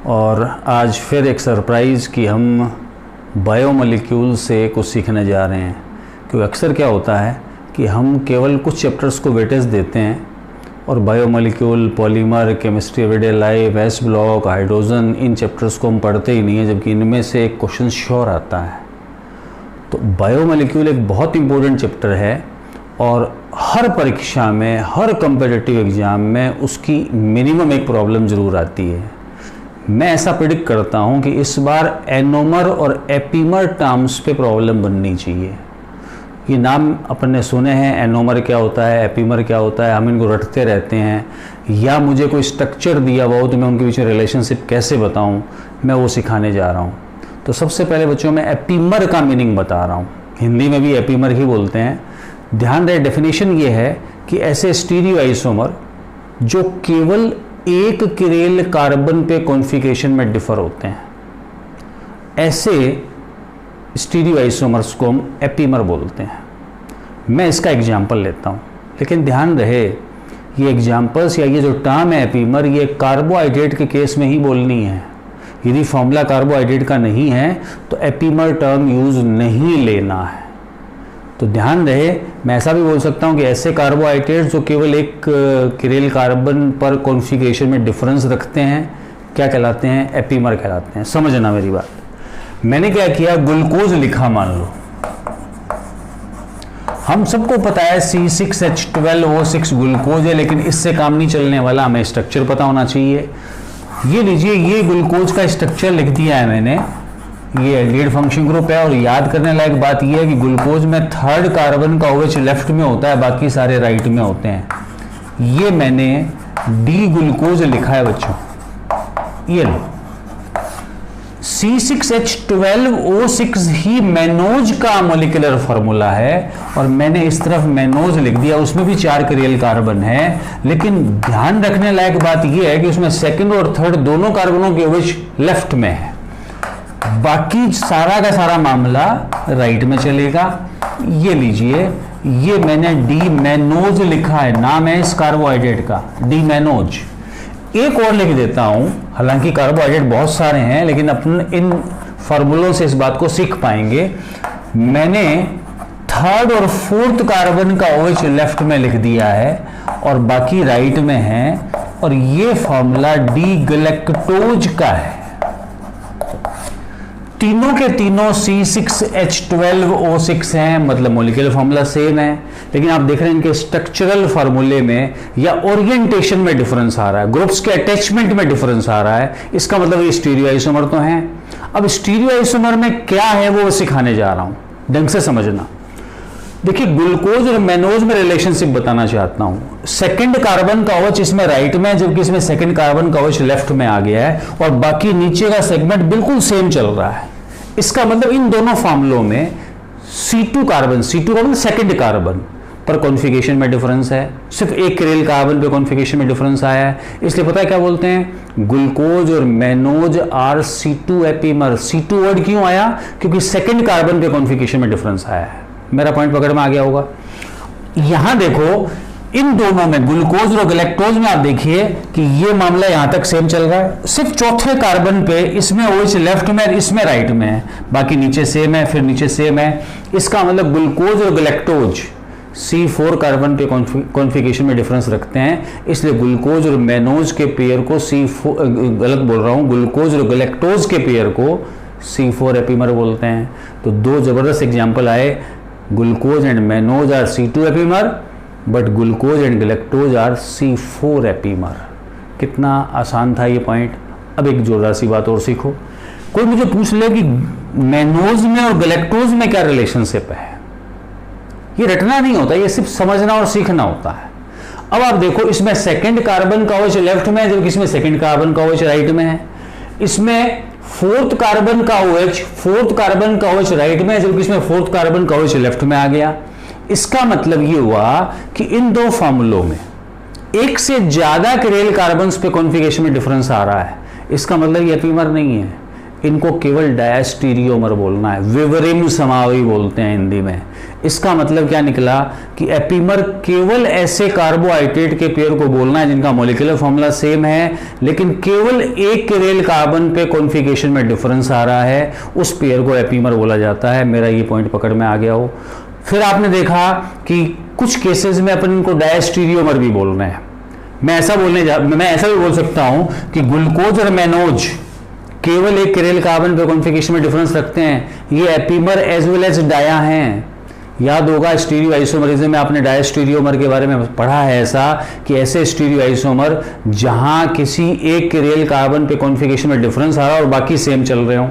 और आज फिर एक सरप्राइज़ कि हम बायोमोलिक्यूल से कुछ सीखने जा रहे हैं। क्योंकि अक्सर क्या होता है कि हम केवल कुछ चैप्टर्स को वेटेज देते हैं और biomolecule, polymer, chemistry everyday life, S block, hydrogen, इन चैप्टर्स को हम पढ़ते ही नहीं हैं, जबकि इनमें से एक क्वेश्चन श्योर आता है। तो बायोमोलिक्यूल एक बहुत इंपॉर्टेंट चैप्टर है और हर परीक्षा में, हर कम्पिटिटिव एग्ज़ाम में उसकी मिनिमम एक प्रॉब्लम ज़रूर आती है। मैं ऐसा प्रेडिक्ट करता हूं कि इस बार एनोमर और एपीमर टर्म्स पे प्रॉब्लम बननी चाहिए। ये नाम अपन ने सुने हैं, एनोमर क्या होता है, एपीमर क्या होता है, हम इनको रटते रहते हैं, या मुझे कोई स्ट्रक्चर दिया हुआ हो तो मैं उनके बीच में रिलेशनशिप कैसे बताऊं, मैं वो सिखाने जा रहा हूं। तो सबसे पहले बच्चों में एपीमर का मीनिंग बता रहा हूँ। हिंदी में भी एपीमर ही बोलते हैं। ध्यान रहे, डेफिनेशन ये है कि ऐसे स्टीरियो आइसोमर जो केवल एक किरेल कार्बन पे कॉन्फ़िगरेशन में डिफर होते हैं, ऐसे स्टीरियो आइसोमर्स को हम एपीमर बोलते हैं। मैं इसका एग्जाम्पल लेता हूँ, लेकिन ध्यान रहे ये एग्जाम्पल्स या ये जो टर्म है एपीमर, ये कार्बोहाइड्रेट के केस में ही बोलनी है। यदि फॉर्मूला कार्बोहाइड्रेट का नहीं है तो एपीमर टर्म यूज़ नहीं लेना है। तो ध्यान रहे, मैं ऐसा भी बोल सकता हूँ कि ऐसे कार्बोहाइड्रेट्स जो केवल एक किरेल कार्बन पर कॉन्फ़िगरेशन में डिफरेंस रखते हैं क्या कहलाते हैं, एपीमर कहलाते हैं। समझना मेरी बात। मैंने क्या किया, ग्लूकोज लिखा मान लो। हम सबको पता है C6H12O6 ग्लूकोज है, लेकिन इससे काम नहीं चलने वाला, हमें स्ट्रक्चर पता होना चाहिए। ये लीजिए, ये ग्लूकोज का स्ट्रक्चर लिख दिया है मैंने। ये एल्डिहाइड फंक्शन ग्रुप है और याद करने लायक बात यह है कि ग्लूकोज में थर्ड कार्बन का OH लेफ्ट में होता है, बाकी सारे राइट में होते हैं। ये मैंने डी ग्लूकोज लिखा है बच्चों, ये लो। C6H12O6 ही मैनोज का मॉलिक्यूलर फार्मूला है और मैंने इस तरफ मैनोज लिख दिया। उसमें भी 4 किरेल कार्बन है, लेकिन ध्यान रखने लायक बात यह है कि उसमें सेकंड और थर्ड दोनों कार्बनों के OH लेफ्ट में है, बाकी सारा का सारा मामला राइट में चलेगा। ये लीजिए, ये मैंने डी मैनोज लिखा है, नाम है इस कार्बोहाइड्रेट का डी मैनोज। एक और लिख देता हूं, हालांकि कार्बोहाइड्रेट बहुत सारे हैं, लेकिन अपन इन फार्मूलों से इस बात को सीख पाएंगे। मैंने थर्ड और फोर्थ कार्बन का OH लेफ्ट में लिख दिया है और बाकी राइट में है, और ये फार्मूला डी गैलेक्टोज का है। तीनों के तीनों C6H12O6 हैं, मतलब मॉलिक्यूलर फार्मूला सेम है, लेकिन आप देख रहे हैं इनके स्ट्रक्चरल फार्मूले में या ओरिएंटेशन में डिफरेंस आ रहा है, ग्रुप्स के अटैचमेंट में डिफरेंस आ रहा है। इसका मतलब ये स्टीरियो आइसोमर तो हैं। अब स्टीरियो आइसोमर में क्या है वो सिखाने जा रहा हूं, ढंग से समझना। देखिए, ग्लूकोज और मैनोज में रिलेशनशिप बताना चाहता हूं। सेकंड कार्बन का OH इसमें राइट में है, जबकि इसमें सेकंड कार्बन का OH लेफ्ट में आ गया है, और बाकी नीचे का सेगमेंट बिल्कुल सेम चल रहा है। इसका मतलब इन दोनों फार्मूलों में C2 कार्बन सेकंड कार्बन पर कॉन्फ़िगरेशन में डिफरेंस है। सिर्फ एक किरेल कार्बन पे कॉन्फ़िगरेशन में डिफरेंस आया है, इसलिए पता है क्या बोलते हैं, ग्लूकोज और mannose are C2 epimer. C2 word क्यों आया, क्योंकि सेकंड कार्बन पे कॉन्फ़िगरेशन में डिफरेंस आया है। मेरा पॉइंट पकड़ में आ गया होगा। यहां देखो, इन दोनों में ग्लूकोज और गैलेक्टोज में आप देखिए कि ये मामला यहां तक सेम चल रहा है। सिर्फ चौथे कार्बन पे इसमें OH लेफ्ट में, इसमें राइट में है, बाकी नीचे सेम है, फिर नीचे सेम है। इसका मतलब ग्लूकोज और गैलेक्टोज C4 कार्बन पे कॉन्फ़िगरेशन में डिफरेंस रखते हैं, इसलिए ग्लूकोज और मैनोज के पेयर को गलत बोल रहा हूं, ग्लूकोज और गैलेक्टोज के पेयर को C4 एपीमर बोलते हैं। तो दो जबरदस्त एग्जाम्पल आए, glucose and mannose are C2 epimer, but glucose and galactose are C4 epimer. कितना आसान था ये पॉइंट। अब एक जोरदार सी बात और सीखो। कोई मुझे पूछ ले कि मैनोज में और गैलेक्टोज में क्या रिलेशनशिप है, ये रटना नहीं होता, ये सिर्फ समझना और सीखना होता है। अब आप देखो, इसमें सेकंड कार्बन का OH लेफ्ट में है, जबकि इसमें सेकंड कार्बन का OH राइट में है। इसमें फोर्थ कार्बन का OH राइट में है, जबकि इसमें फोर्थ कार्बन का OH लेफ्ट में आ गया। इसका मतलब ये हुआ कि इन दो फार्मूलों में एक से ज्यादा किरेल कार्बन्स पे कॉन्फ़िगरेशन में डिफरेंस आ रहा है। इसका मतलब ये एपीमर नहीं है। इनको केवल डायस्टीरियोमर बोलना है, विवरिम समावी बोलते हैं हिंदी में। इसका मतलब क्या निकला कि एपीमर केवल ऐसे कार्बोहाइड्रेट के पेयर को बोलना है जिनका मॉलिक्यूलर फॉर्मूला सेम है, लेकिन केवल एक केरेल कार्बन पे कॉन्फ़िगरेशन में डिफरेंस आ रहा है, उस पेयर को एपीमर बोला जाता है। मेरा ये पॉइंट पकड़ में आ गया हो। फिर आपने देखा कि कुछ केसेस में अपन इनको डायस्टीरियोमर भी बोल रहे हैं। मैं ऐसा भी बोल सकता हूं कि ग्लूकोज और मैनोज केवल एक केरेल कार्बन पे कॉन्फ़िगरेशन में डिफरेंस रखते हैं, ये epimer as well as dia हैं। याद होगा स्टीरियो आइसोमरिज्म में आपने डायस्टीरियोमर के बारे में पढ़ा है, ऐसा कि ऐसे स्टीरियो आइसोमर जहां किसी एक केरेल कार्बन पे कॉन्फ़िगरेशन में डिफरेंस आ रहा हो और बाकी सेम चल रहे हो,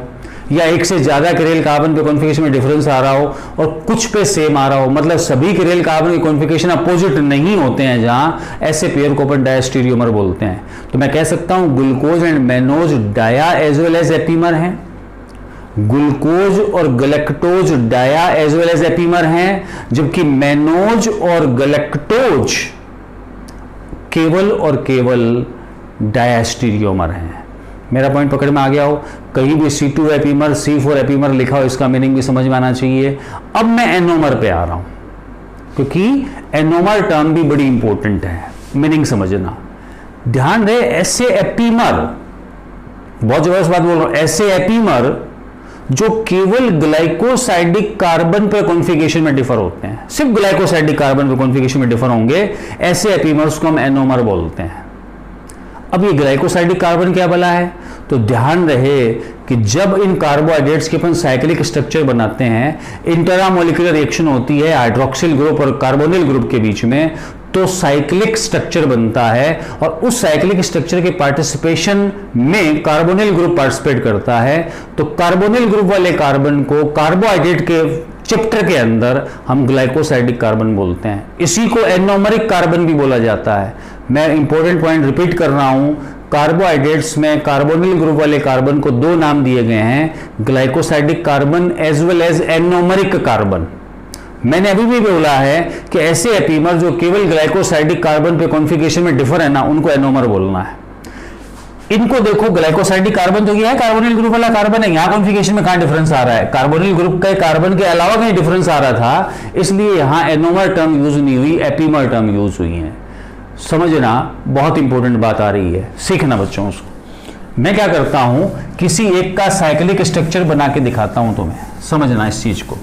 या एक से ज्यादा केरेल कार्बन पे कॉन्फ़िगरेशन में डिफरेंस आ रहा हो और कुछ पे सेम आ रहा हो, मतलब सभी केरेल कार्बन की कॉन्फ़िगरेशन अपोजिट नहीं होते हैं, जहां ऐसे पेयर को अपन डायस्टीरियोमर बोलते हैं। तो मैं कह सकता हूं glucose and mannose dia as well as epimer हैं, ग्लूकोज और galactose dia as well as epimer हैं, जबकि मैनोज और गलेक्टोज केवल और केवल डायस्टीरियोमर हैं। मेरा पॉइंट पकड़ में आ गया हो। कहीं भी C2 एपीमर C4 एपीमर लिखा हो, इसका मीनिंग भी समझ में आना चाहिए। अब मैं एनोमर पे आ रहा हूं, क्योंकि एनोमर टर्म भी बड़ी इंपॉर्टेंट है, मीनिंग समझना। ध्यान रहे, ऐसे एपीमर, बहुत जबरदस्त बात बोल रहा हूं, ऐसे एपीमर जो केवल ग्लाइकोसाइडिक कार्बन पे कॉन्फ़िगरेशन में डिफर होते हैं, सिर्फ ग्लाइकोसाइडिक कार्बन पे कॉन्फ़िगरेशन में डिफर होंगे, ऐसे एपीमर्स को हम एनोमर बोलते हैं। अब ये ग्लाइकोसाइडिक कार्बन क्या भला है? तो ध्यान रहे कि जब इन कार्बोहाइड्रेट्स के अपन साइक्लिक स्ट्रक्चर बनाते हैं, इंटरामोलिकुलर रिएक्शन होती है हाइड्रोक्सिल ग्रुप और कार्बोनिल ग्रुप के बीच में, तो साइक्लिक स्ट्रक्चर बनता है और उस साइक्लिक स्ट्रक्चर के पार्टिसिपेशन में कार्बोनिल ग्रुप पार्टिसिपेट करता है। तो कार्बोनिल ग्रुप वाले कार्बन को कार्बोहाइड्रेट के चैप्टर के अंदर हम ग्लाइकोसाइडिक कार्बन बोलते हैं। इसी को एनोमरिक कार्बन भी बोला जाता है। मैं इंपॉर्टेंट पॉइंट रिपीट कर रहा हूं, कार्बोहाइड्रेट्स में कार्बोनिल ग्रुप वाले कार्बन को दो नाम दिए गए हैं, glycosidic carbon as well as anomeric carbon. मैंने अभी भी बोला है कि ऐसे एपीमर जो केवल ग्लाइकोसाइडिक कार्बन पे कॉन्फ़िगरेशन में डिफर है ना, उनको एनोमर बोलना है। इनको देखो, ग्लाइकोसाइडिक कार्बन तो ये है, कार्बोनिल ग्रुप वाला कार्बन है, यहां कॉन्फ़िगरेशन में कहां डिफरेंस आ रहा है? कार्बोनिल ग्रुप के कार्बन के अलावा कहीं डिफरेंस आ रहा था, इसलिए यहां एनोमर टर्म यूज नहीं हुई, एपीमर टर्म यूज हुई है। समझना, बहुत इंपॉर्टेंट बात आ रही है, सीखना बच्चों उसको। मैं क्या करता हूं, किसी एक का साइक्लिक स्ट्रक्चर बना के दिखाता हूं तुम्हें, समझना इस चीज को।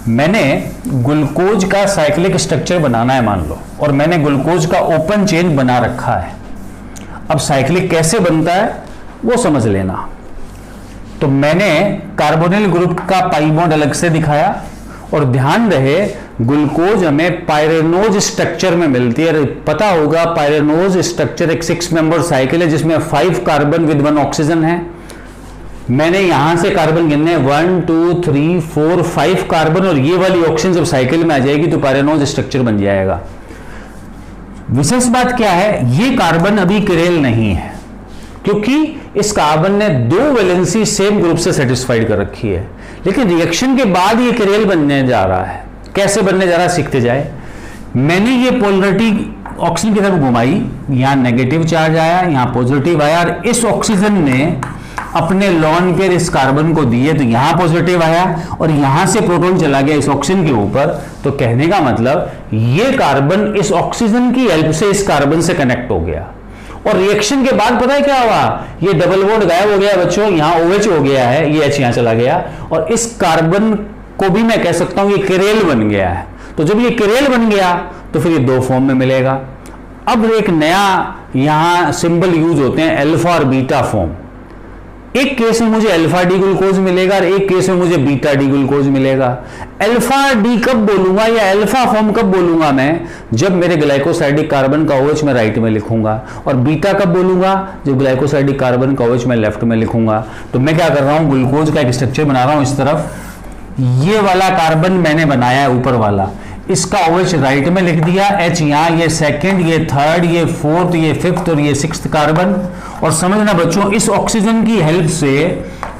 मैंने ग्लूकोज का साइक्लिक स्ट्रक्चर बनाना है मान लो, और मैंने ग्लूकोज का ओपन चेन बना रखा है। अब साइक्लिक कैसे बनता है वो समझ लेना। तो मैंने कार्बोनिल ग्रुप का पाई बॉन्ड अलग से दिखाया, और ध्यान रहे ग्लूकोज हमें पायरेनोज स्ट्रक्चर में मिलती है। पता होगा पायरेनोज स्ट्रक्चर एक 6 मेंबर साइकिल है जिसमें 5 कार्बन विद 1 ऑक्सीजन है। मैंने यहां से कार्बन गिनने 1 2 3 4 5 कार्बन, और ये वाली ऑक्सीजन जब साइकिल में आ जाएगी तो पायरेनोज स्ट्रक्चर बन जाएगा। विशेष बात क्या है, ये कार्बन अभी केरेल नहीं है, क्योंकि इस कार्बन ने 2 वैलेंसी सेम ग्रुप से सेटिस्फाइड कर रखी है, लेकिन रिएक्शन के बाद ये केरेल बनने जा रहा है। कैसे बनने जा रहा है सीखते जाए। मैंने ये पोलरिटी ऑक्सीजन की तरफ घुमाई, यहां नेगेटिव चार्ज आया, यहां पॉजिटिव आया, और इस ऑक्सीजन ने अपने लोन पेयर इस कार्बन को दिए तो यहां पॉजिटिव आया, और यहां से प्रोटॉन चला गया इस ऑक्सीजन के ऊपर। तो कहने का मतलब ये कार्बन इस ऑक्सीजन की हेल्प से इस कार्बन से कनेक्ट हो गया, और रिएक्शन के बाद पता है क्या हुआ, ये डबल बॉन्ड गायब हो गया बच्चों, यहां OH हो गया है, ये H यहां चला गया, और इस कार्बन को भी मैं कह सकता हूं ये केरेल बन गया है। तो जब ये केरेल बन गया तो फिर ये 2 फॉर्म में मिलेगा। अब एक नया यहां सिंबल यूज होते हैं, अल्फा और बीटा फॉर्म। एक केस में मुझे अल्फा डी ग्लूकोज मिलेगा और एक केस में मुझे बीटा डी ग्लूकोज मिलेगा। अल्फा डी कब बोलूंगा या अल्फा फॉर्म कब बोलूंगा मैं, जब मेरे ग्लाइकोसाइडिक कार्बन का OH मैं राइट में लिखूंगा, और बीटा कब बोलूंगा, जब ग्लाइकोसाइडिक कार्बन का OH मैं लेफ्ट में लिखूंगा। तो मैं क्या कर रहा हूं, ग्लूकोज का एक स्ट्रक्चर बना रहा हूं इस तरफ, ये वाला कार्बन मैंने बनाया है ऊपर वाला, इसका OH राइट में लिख दिया, H यहां, ये सेकंड, ये थर्ड, ये फोर्थ, ये फिफ्थ और ये सिक्स्थ कार्बन। और समझना बच्चों, इस ऑक्सीजन की हेल्प से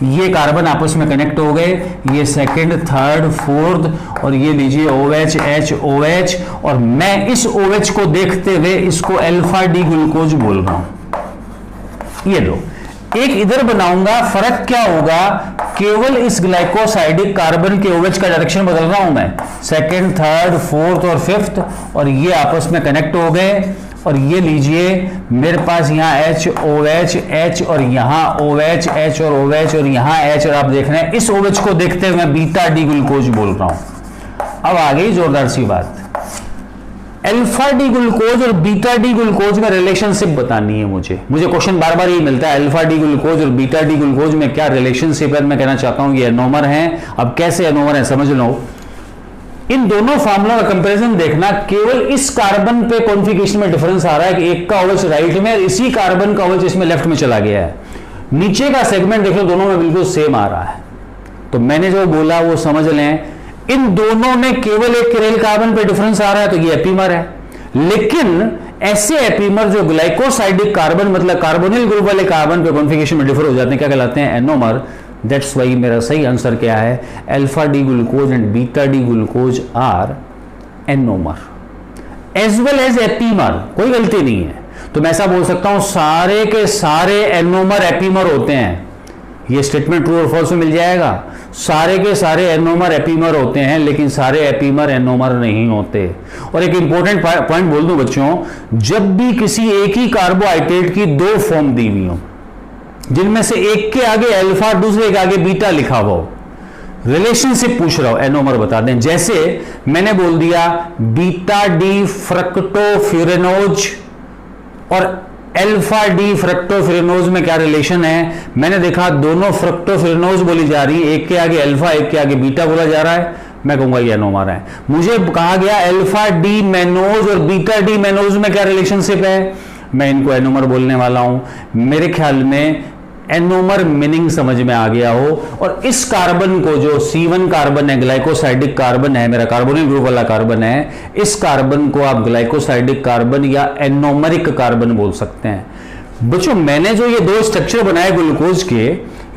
ये कार्बन आपस में कनेक्ट हो गए, ये सेकंड, थर्ड, फोर्थ, और ये लीजिए OH H OH, और मैं इस OH को देखते हुए इसको अल्फा डी ग्लूकोज बोल रहा हूं। ये लो, एक इधर बनाऊंगा, फर्क क्या होगा, केवल इस ग्लाइकोसाइडिक कार्बन के OH का डायरेक्शन बदल रहा हूं मैं, सेकंड, थर्ड, फोर्थ और फिफ्थ, और ये आपस में कनेक्ट हो गए। और ये लीजिए मेरे पास यहाँ H OH H और यहाँ OH H और OH और यहाँ H, और आप देख रहे हैं इस OH को देखते हुए मैं बीटा डी ग्लूकोज बोल रहा हूं। अब आ गई जोरदार सी बात, अल्फा डी ग्लूकोज और बीटा डी ग्लूकोज में रिलेशनशिप बतानी है मुझे क्वेश्चन बार बार ये मिलता है, अल्फा डी ग्लूकोज और बीटा डी ग्लूकोज में क्या रिलेशनशिप है। मैं कहना चाहता हूं ये एनोमर हैं। अब कैसे एनोमर है समझ लो, इन दोनों फार्मूला का कंपैरिजन देखना, केवल इस कार्बन पे कॉन्फ़िगरेशन में डिफरेंस आ रहा है कि एक का OH राइट में, इसी कार्बन का OH इसमें लेफ्ट में चला गया है। नीचे का सेगमेंट देखो दोनों में बिल्कुल सेम आ रहा है। तो मैंने जो बोला वो समझ लें, इन दोनों में केवल एक किरेल कार्बन पे डिफरेंस आ रहा है, तो ये एपीमर है। लेकिन ऐसे एपीमर जो ग्लाइकोसाइडिक कार्बन मतलब कार्बोनिल ग्रुप वाले कार्बन पे कॉन्फ़िगरेशन में डिफर हो जाते हैं, क्या कहलाते हैं, एनोमर। दैट्स वाई मेरा सही आंसर क्या है, alpha D glucose and beta D glucose are anomer as well as epimer, कोई गलती नहीं है। तो मैं ऐसा बोल सकता हूं सारे के सारे एनोमर एपीमर होते हैं। ये स्टेटमेंट ट्रू और फॉल्स में मिल जाएगा, सारे के सारे एनोमर एपीमर होते हैं, लेकिन सारे एपीमर एनोमर नहीं होते। और एक इंपॉर्टेंट पॉइंट बोल दूं बच्चों, जब भी किसी एक ही कार्बोहाइड्रेट की दो फॉर्म दी हुई हो, जिनमें से एक के आगे अल्फा दूसरे के आगे बीटा लिखा हुआ हो, रिलेशनशिप पूछ रहा हूं, एनोमर बता दें। जैसे मैंने बोल दिया बीटा डी फ्रक्टोफ्यूरेनोज और अल्फा डी फ्रक्टोफ्यूरेनोज में क्या रिलेशन है, मैंने देखा दोनों फ्रक्टोफ्यूरेनोज बोली जा रही है, एक के आगे अल्फा एक के आगे बीटा बोला जा रहा है, मैं कहूंगा ये एनोमर है। मुझे कहा गया अल्फा डी मेनोज और बीटा डी मेनोज में क्या रिलेशनशिप है, मैं इनको एनोमर बोलने वाला हूं। मेरे ख्याल में एनोमर मीनिंग समझ में आ गया हो। और इस कार्बन को जो C1 कार्बन है, ग्लाइकोसाइडिक कार्बन है, मेरा कार्बोनिल ग्रुप वाला कार्बन है, इस कार्बन को आप ग्लाइकोसाइडिक कार्बन या एनोमरिक कार्बन बोल सकते हैं। बच्चों मैंने जो ये दो स्ट्रक्चर बनाए ग्लूकोज के,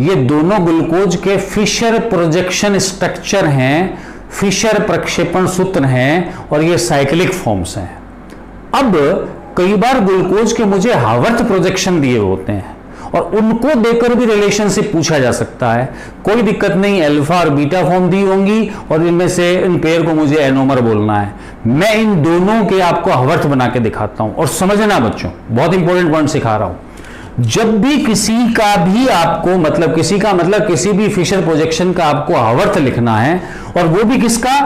ये दोनों ग्लूकोज के फिशर प्रोजेक्शन स्ट्रक्चर हैं, फिशर प्रक्षेपण सूत्र हैं, और ये साइक्लिक फॉर्म्स हैं। अब कई बार ग्लूकोज के मुझे हावर्थ प्रोजेक्शन दिए होते हैं और उनको देकर भी रिलेशनशिप पूछा जा सकता है, कोई दिक्कत नहीं। अल्फा और बीटा फॉर्म दी होंगी और इनमें से इन पेयर को मुझे एनोमर बोलना है। मैं इन दोनों के आपको हावर्थ बना के दिखाता हूं। और समझना बच्चों, बहुत इंपॉर्टेंट पॉइंट सिखा रहा हूं, जब भी किसी का भी आपको मतलब किसी भी फिशर प्रोजेक्शन का आपको हावर्थ लिखना है, और वो भी किसका,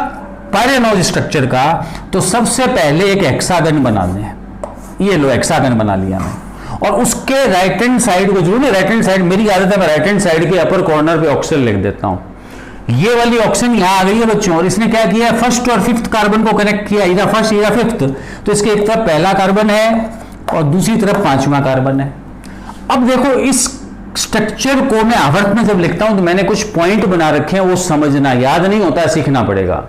पायरेनोज स्ट्रक्चर का, तो सबसे पहले एक हेक्सागन बना दें। ये लो हेक्सागन बना लिया मैं, और उसके राइट हैंड साइड को, जो नहीं राइट हैंड साइड, मेरी आदत है मैं राइट हैंड साइड के अपर कॉर्नर पे ऑक्सीजन लिख देता हूं। ये वाली ऑक्सीजन यहां आ गई है बच्चों, और इसने क्या किया, फर्स्ट और फिफ्थ कार्बन को कनेक्ट किया, इधर फर्स्ट इधर फिफ्थ। तो इसके एक तरफ पहला कार्बन है और दूसरी तरफ पांचवा कार्बन है। अब देखो इस स्ट्रक्चर को मैं आवर्त में जब लिखता हूं तो मैंने कुछ पॉइंट बना रखे हैं, वो समझना, याद नहीं होता, सीखना पड़ेगा।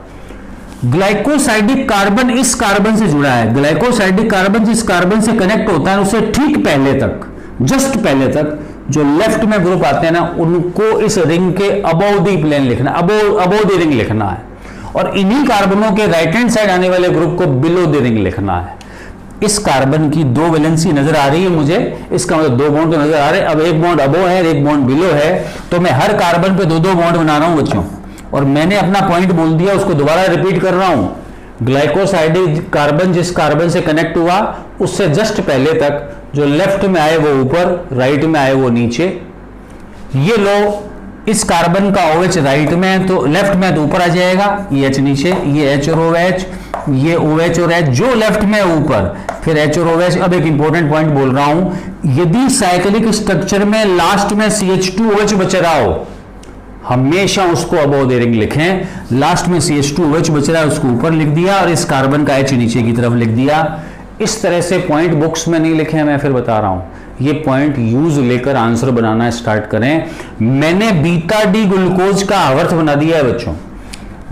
ग्लाइकोसाइडिक कार्बन इस कार्बन से जुड़ा है, ग्लाइकोसाइडिक कार्बन जिस कार्बन से कनेक्ट होता है उससे ठीक पहले तक, जस्ट पहले तक जो लेफ्ट में ग्रुप आते हैं ना, उनको इस रिंग के अबव दी प्लेन लिखना, अबव द रिंग लिखना है। और इन्हीं कार्बनों के राइट हैंड साइड आने वाले ग्रुप को बिलो द रिंग लिखना है। इस कार्बन की दो वैलेंसी नजर आ रही है मुझे, इसका मतलब दो बॉन्ड तो नजर आ रहे हैं। अब एक बॉन्ड अबव है, एक बॉन्ड बिलो है, तो मैं हर कार्बन पे दो दो बॉन्ड बना रहा हूं बच्चों। और मैंने अपना पॉइंट बोल दिया, उसको दोबारा रिपीट कर रहा हूं, ग्लाइकोसाइडिक कार्बन जिस कार्बन से कनेक्ट हुआ उससे जस्ट पहले तक, जो लेफ्ट में आए वो ऊपर, राइट में आए वो नीचे। ये लो, इस कार्बन का OH राइट में है तो लेफ्ट में तो ऊपर आ जाएगा, ये H नीचे, ये H और OH, ये OH और H जो लेफ्ट में ऊपर, फिर H और OH। अब एक इंपॉर्टेंट पॉइंट बोल रहा हूं, यदि साइक्लिक स्ट्रक्चर में लास्ट में CH2OH बच रहा हो, हमेशा उसको अबव द रिंग लिखें। लास्ट में CH2OH बच रहा है उसको ऊपर लिख दिया और इस कार्बन का H नीचे की तरफ लिख दिया। इस तरह से पॉइंट बुक्स में नहीं लिखे हैं, मैं फिर बता रहा हूं, ये पॉइंट यूज लेकर आंसर बनाना स्टार्ट करें। मैंने बीटा डी ग्लूकोज का आवर्त बना दिया है बच्चों,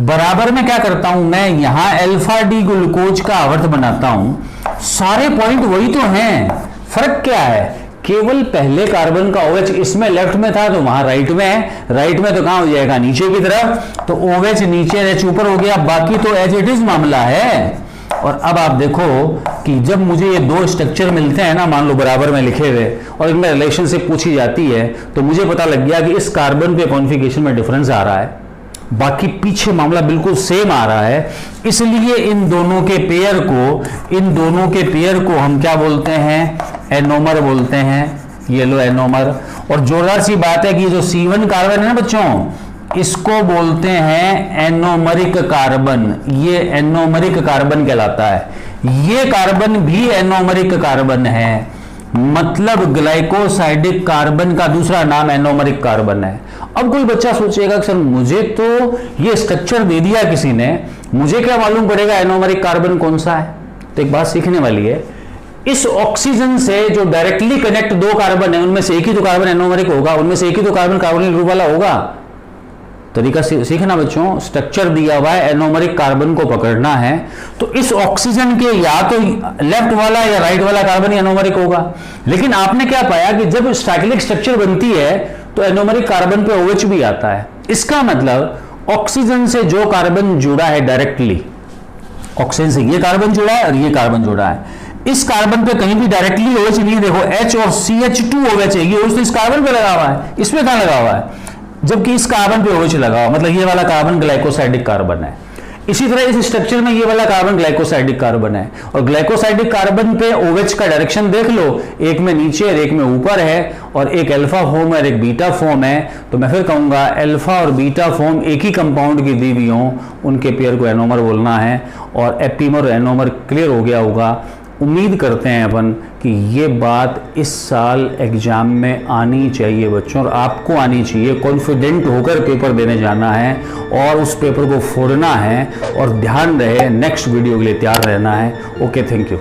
बराबर में क्या करता हूं, मैं यहां अल्फा डी ग्लूकोज का आवर्त बनाता हूं। सारे पॉइंट वही तो हैं, फर्क क्या है, केवल पहले कार्बन का OH इसमें लेफ्ट में था तो वहां राइट में है, राइट में तो कहां हो जाएगा, नीचे की तरफ, तो OH नीचे H ऊपर हो गया, बाकी तो एज इट इज मामला है। और अब आप देखो कि जब मुझे ये दो स्ट्रक्चर मिलते हैं ना, मान लो बराबर में लिखे हुए, और इनमें रिलेशनशिप पूछी जाती है, तो मुझे पता लग गया कि इस कार्बन पे कॉन्फ़िगरेशन में डिफरेंस आ रहा है, बाकी पीछे मामला बिल्कुल सेम आ रहा है। इसलिए इन दोनों के पेयर को हम क्या बोलते हैं, एनोमर बोलते हैं। ये लो एनोमर। और जोरदार सी बात है कि जो C1 कार्बन है ना बच्चों, इसको बोलते हैं एनोमरिक कार्बन। ये एनोमरिक कार्बन कहलाता है। ये कार्बन भी एनोमरिक कार्बन है, मतलब ग्लाइकोसाइडिक कार्बन का दूसरा नाम एनोमरिक कार्बन है। अब कोई बच्चा सोचेगा कि सर मुझे तो ये स्ट्रक्चर दे दिया किसी ने, मुझे क्या मालूम पड़ेगा एनोमरिक कार्बन कौन सा है। तो एक बात सीखने वाली है, इस ऑक्सीजन से जो डायरेक्टली कनेक्ट दो कार्बन है, उनमें से एक ही तो कार्बन एनोमरिक होगा, उनमें से एक ही तो कार्बन कार्बोनिल ग्रुप वाला होगा। तरीका सीखना बच्चों, स्ट्रक्चर दिया हुआ है, एनोमरिक कार्बन को पकड़ना है, तो इस ऑक्सीजन के या तो लेफ्ट वाला या राइट वाला कार्बन ही एनोमरिक होगा। लेकिन आपने क्या पाया कि जब साइक्लिक स्ट्रक्चर बनती है तो एनोमरिक कार्बन पे OH भी आता है। इसका मतलब ऑक्सीजन से जो कार्बन जुड़ा है डायरेक्टली, ऑक्सीजन से ये कार्बन जुड़ा है और ये कार्बन जुड़ा है, इस कार्बन पे कहीं भी डायरेक्टली OH नहीं, देखो H और CH2OH है, ये OH तो इस कार्बन पे लगा हुआ है, इसमें कहां लगा हुआ है, जबकि इस कार्बन पे OH लगा हुआ, मतलब ये वाला कार्बन ग्लाइकोसाइडिक कार्बन है। इसी तरह इस स्ट्रक्चर में ये वाला कार्बन ग्लाइकोसाइडिक कार्बन है, और ग्लाइकोसाइडिक कार्बन पे OH का डायरेक्शन देख लो, एक में नीचे और एक में ऊपर है, और एक अल्फा फॉर्म और एक बीटा फॉर्म है। तो मैं फिर कहूंगा अल्फा और बीटा फॉर्म एक ही कंपाउंड की दी हुई हों, उनके पेयर को एनोमर बोलना है। और एपीमर और एनोमर क्लियर हो गया होगा। उम्मीद करते हैं अपन कि ये बात इस साल एग्जाम में आनी चाहिए बच्चों, और आपको आनी चाहिए। कॉन्फिडेंट होकर पेपर देने जाना है और उस पेपर को फोड़ना है, और ध्यान रहे नेक्स्ट वीडियो के लिए तैयार रहना है। Okay, thank you.